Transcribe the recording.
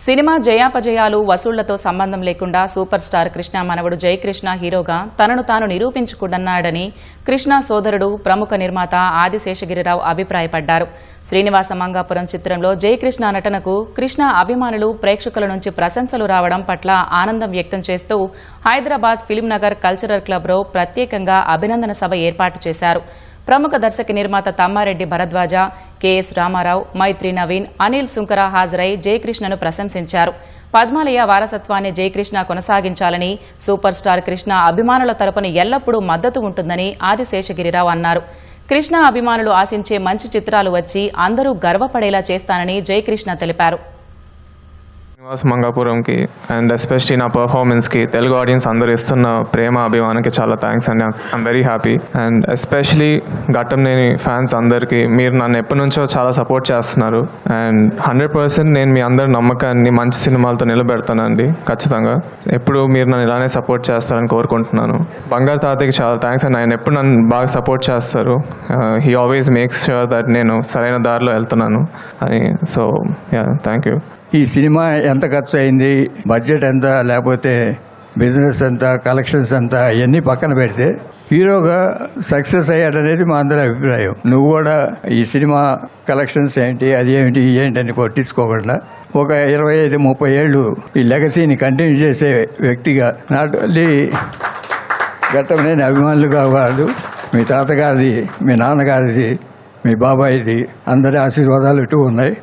Cinema జయాపజయాలు వసూళ్లతో సంబంధం లేకుండా సూపర్ స్టార్ కృష్ణ మనవడు జయకృష్ణ హీరోగా తనను తాను నిరూపించుకున్నాడని కృష్ణ సోదరుడు ప్రముఖ నిర్మాత ఆదిశేషగిరిరావు అభిప్రాయపడ్డారు. శ్రీనివాస మంగాపురం చిత్రంలో జయకృష్ణ నటనకు కృష్ణ అభిమానులు ప్రేక్షకుల నుంచి ప్రశంసలు రావడం పట్ల ఆనందం వ్యక్తం చేస్తూ హైదరాబాద్ ఫిల్మ్ నగర్ కల్చరల్ క్లబ్లో ప్రత్యేకంగా అభినందన సభ ఏర్పాటు చేశారు. ప్రముఖ దర్శక నిర్మాత తమ్మారెడ్డి భరద్వాజ, కెఎస్ రామారావు, మైత్రి నవీన్, అనిల్ సుంకర హాజరై జయకృష్ణను ప్రశంసించారు. పద్మాలయ వారసత్వాన్ని జయకృష్ణ కొనసాగించాలని, సూపర్ స్టార్ కృష్ణ అభిమానుల తరపున ఎల్లప్పుడూ మద్దతు ఉంటుందని ఆదిశేషగిరిరావు అన్నారు. కృష్ణ అభిమానులు ఆశించే మంచి చిత్రాలు వచ్చి అందరూ గర్వపడేలా చేస్తానని జయకృష్ణ తెలిపారు. శ్రీనివాస మంగాపురంకి అండ్ ఎస్పెషలీ నా పర్ఫార్మెన్స్కి తెలుగు ఆడియన్స్ అందరూ ఇస్తున్న ప్రేమ అభిమానానికి చాలా థ్యాంక్స్ అండి. I'm very happy. And especially Ghattamaneni fans అందరికీ మీరు నన్ను ఎప్పటి నుంచో చాలా సపోర్ట్ చేస్తున్నారు. అండ్ 100% నేను మీ అందరి నమ్మకాన్ని మంచి సినిమాలతో నిలబెడతానండి. ఖచ్చితంగా ఎప్పుడు మీరు నన్ను ఇలానే సపోర్ట్ చేస్తారని కోరుకుంటున్నాను. బంగారు తాతయ్యకి చాలా థ్యాంక్స్ అండి. ఆయన ఎప్పుడు నన్ను బాగా సపోర్ట్ చేస్తారు. He always makes sure that నేను సరైన దారిలో వెళ్తున్నాను అని. So thank you. ఈ సినిమా ఎంత ఖర్చు అయింది, బడ్జెట్ ఎంత, లేకపోతే బిజినెస్ ఎంత, కలెక్షన్స్ ఎంత, ఇవన్నీ పక్కన పెడితే హీరోగా సక్సెస్ అయ్యాడనేది మా అందరి అభిప్రాయం. నువ్వు కూడా ఈ సినిమా కలెక్షన్స్ ఏంటి, అది ఏంటి అని కొట్టించుకోకుండా ఒక 25-30 ఏళ్ళు ఈ లెగసీని కంటిన్యూ చేసే వ్యక్తిగా నాట్ ఓన్లీ ఘట్టంనేని అభిమానులుగా కాదు, మీ తాతగారిది, మీ నాన్నగారిది, మీ బాబాయిది అందరి ఆశీర్వాదాలు ఇటు ఉన్నాయి.